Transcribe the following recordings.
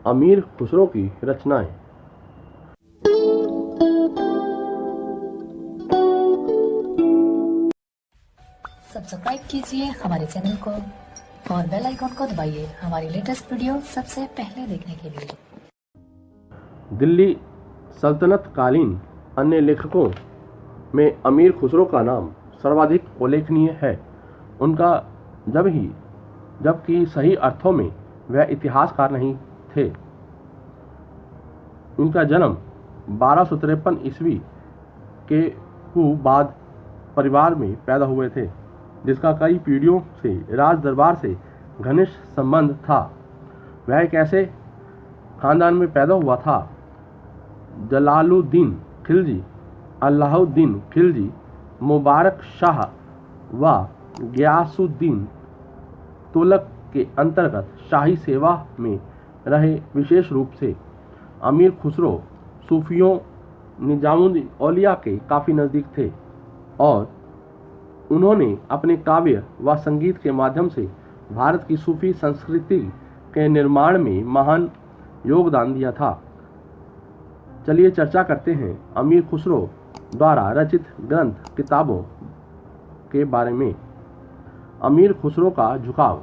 अमीर खुसरो की रचनाएं। सब्सक्राइब कीजिए हमारे चैनल को और बेल आइकॉन को दबाइए हमारी लेटेस्ट वीडियो सबसे पहले देखने के लिए। दिल्ली सल्तनत कालीन अन्य लेखकों में अमीर खुसरो का नाम सर्वाधिक उल्लेखनीय है। उनका जबकि सही अर्थों में वह इतिहासकार नहीं थे। उनका जन्म 1253 ईस्वी के बाद परिवार में पैदा हुए थे, जिसका कई पीढ़ियों से राज दरबार से घनिष्ठ संबंध था। वह एक ऐसे खानदान में पैदा हुआ था जलालुद्दीन खिलजी, अलाउद्दीन खिलजी, मुबारक शाह व गयासुद्दीन तुगलक के अंतर्गत शाही सेवा में रहे। विशेष रूप से अमीर खुसरो सूफियों निजामुद्दीन औलिया के काफ़ी नज़दीक थे और उन्होंने अपने काव्य व संगीत के माध्यम से भारत की सूफी संस्कृति के निर्माण में महान योगदान दिया था। चलिए चर्चा करते हैं अमीर खुसरो द्वारा रचित ग्रंथ किताबों के बारे में। अमीर खुसरो का झुकाव।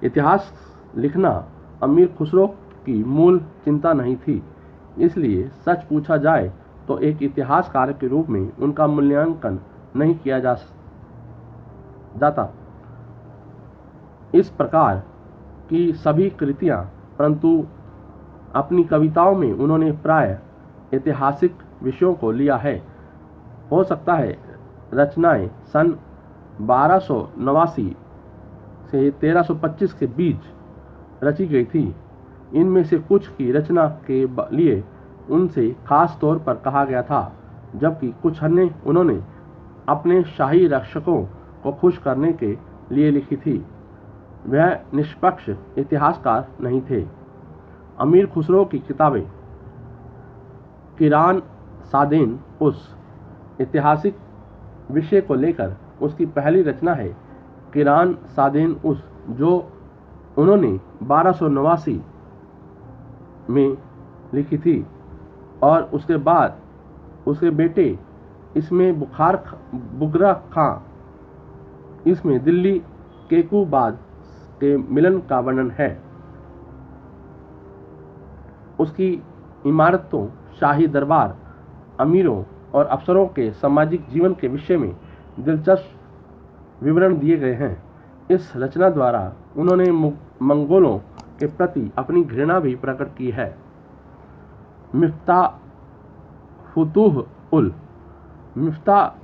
इतिहास लिखना अमीर खुसरो की मूल चिंता नहीं थी, इसलिए सच पूछा जाए तो एक इतिहासकार के रूप में उनका मूल्यांकन नहीं किया जाता। इस प्रकार की सभी कृतियां, परंतु अपनी कविताओं में उन्होंने प्राय ऐतिहासिक विषयों को लिया है। हो सकता है रचनाएं सन 1289 से 1325 के बीच रची गई थी। इनमें से कुछ की रचना के लिए उनसे खास तौर पर कहा गया था, जबकि कुछ अन्य उन्होंने अपने शाही रक्षकों को खुश करने के लिए लिखी थी। वह निष्पक्ष इतिहासकार नहीं थे। अमीर खुसरो की किताबें। किरान सादेन उस ऐतिहासिक विषय को लेकर उसकी पहली रचना है किरान सादेन उस, जो उन्होंने 1289 में लिखी थी और उसके बाद उसके बेटे इसमें बुगरा खां इसमें दिल्ली केकूबाद के मिलन का वर्णन है। उसकी इमारतों, शाही दरबार, अमीरों और अफसरों के सामाजिक जीवन के विषय में दिलचस्प विवरण दिए गए हैं। इस रचना द्वारा उन्होंने मंगोलों के प्रति अपनी घृणा भी प्रकट की है। मिफ्ताह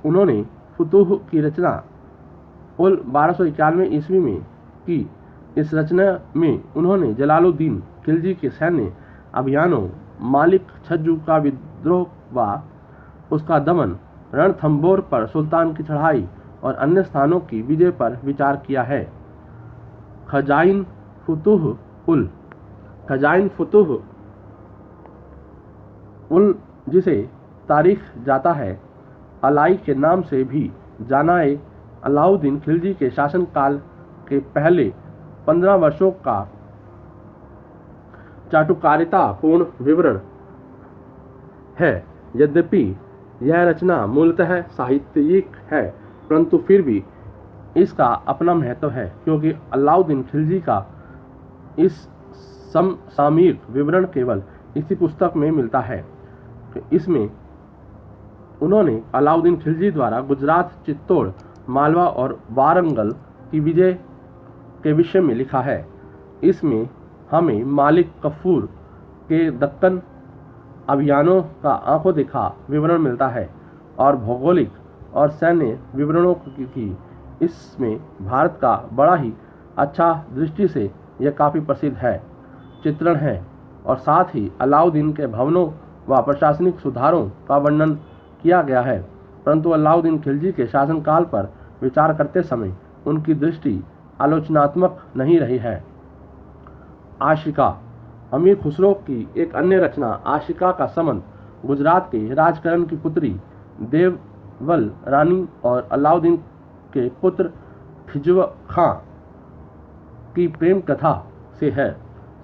उन्होंने फुतूह की रचना 1291 ईस्वी में की। इस रचना में उन्होंने जलालुद्दीन खिलजी के सैन्य अभियानों, मालिक छज्जू का विद्रोह व उसका दमन, रणथंबोर पर सुल्तान की चढ़ाई और अन्य स्थानों की विजय पर विचार किया है। खजाइन फुतूह उल, जिसे तारीख जाता है अलाई के नाम से भी जाना है, अलाउद्दीन खिलजी के शासनकाल के पहले 15 वर्षों का चाटुकारिता पूर्ण विवरण है। यद्यपि यह रचना मूलतः साहित्यिक है, परंतु फिर भी इसका अपना महत्व है, क्योंकि अलाउद्दीन खिलजी का इस समसामयिक विवरण केवल इसी पुस्तक में मिलता है। इसमें उन्होंने अलाउद्दीन खिलजी द्वारा गुजरात, चित्तौड़, मालवा और वारंगल की विजय के विषय में लिखा है। इसमें हमें मालिक कफूर के दक्कन अभियानों का आंखों देखा विवरण मिलता है और भौगोलिक और सैन्य विवरणों की इसमें भारत का बड़ा ही अच्छा दृष्टि से यह काफ़ी प्रसिद्ध है चित्रण है और साथ ही अलाउद्दीन के भवनों व प्रशासनिक सुधारों का वर्णन किया गया है। परंतु अलाउद्दीन खिलजी के शासनकाल पर विचार करते समय उनकी दृष्टि आलोचनात्मक नहीं रही है। आशिका। अमीर खुसरो की एक अन्य रचना आशिका का संबंध गुजरात के राजकरण की पुत्री देवल रानी और अलाउद्दीन के पुत्र खिजव खां की प्रेम कथा से है।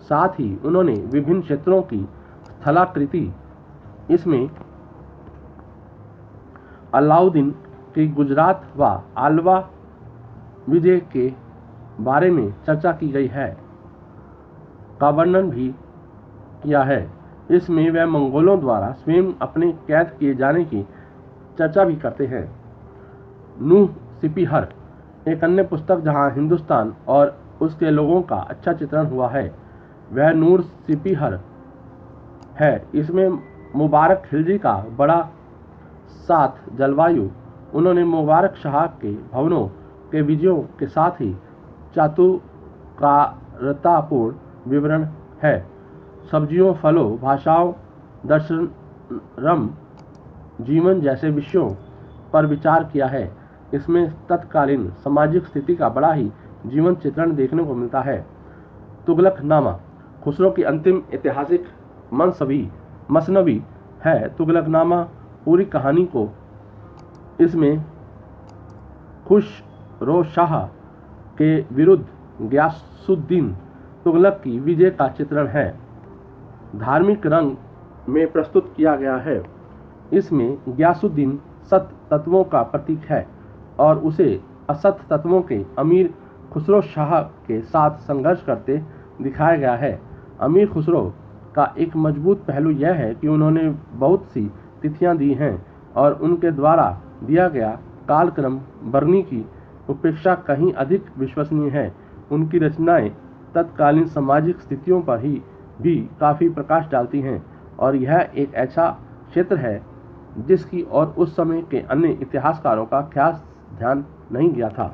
साथ ही उन्होंने विभिन्न क्षेत्रों की स्थलाकृति, इसमें अलाउद्दीन के गुजरात व आलवा विजय के बारे में चर्चा की गई है, का वर्णन भी किया है। इसमें वह मंगोलों द्वारा स्वयं अपने कैद किए जाने की चर्चा भी करते हैं। नूह सिपिहर एक अन्य पुस्तक जहां हिंदुस्तान और उसके लोगों का अच्छा चित्रण हुआ है, वह नूर सिपिहर है। इसमें मुबारक खिलजी का बड़ा साथ जलवायु, उन्होंने मुबारक शाह के भवनों के विजयों के साथ ही चातुकारतापूर्ण विवरण है। सब्जियों, फलों, भाषाओं, दर्शन, जीवन जैसे विषयों पर विचार किया है। इसमें तत्कालीन सामाजिक स्थिति का बड़ा ही जीवन चित्रण देखने को मिलता है। तुगलकनामा खुसरो की अंतिम ऐतिहासिक मसनवी है। तुगलकनामा पूरी कहानी को, इसमें खुसरो शाह के विरुद्ध गयासुद्दीन तुगलक की विजय का चित्रण है, धार्मिक रंग में प्रस्तुत किया गया है। इसमें गयासुद्दीन सत तत्वों का प्रतीक है और उसे असत तत्वों के अमीर खुसरो शाह के साथ संघर्ष करते दिखाया गया है। अमीर खुसरो का एक मजबूत पहलू यह है कि उन्होंने बहुत सी तिथियां दी हैं और उनके द्वारा दिया गया कालक्रम बरनी की उपेक्षा कहीं अधिक विश्वसनीय है। उनकी रचनाएं तत्कालीन सामाजिक स्थितियों पर ही भी काफ़ी प्रकाश डालती हैं और यह एक ऐसा क्षेत्र है जिसकी और उस समय के अन्य इतिहासकारों का खास ध्यान नहीं गया था।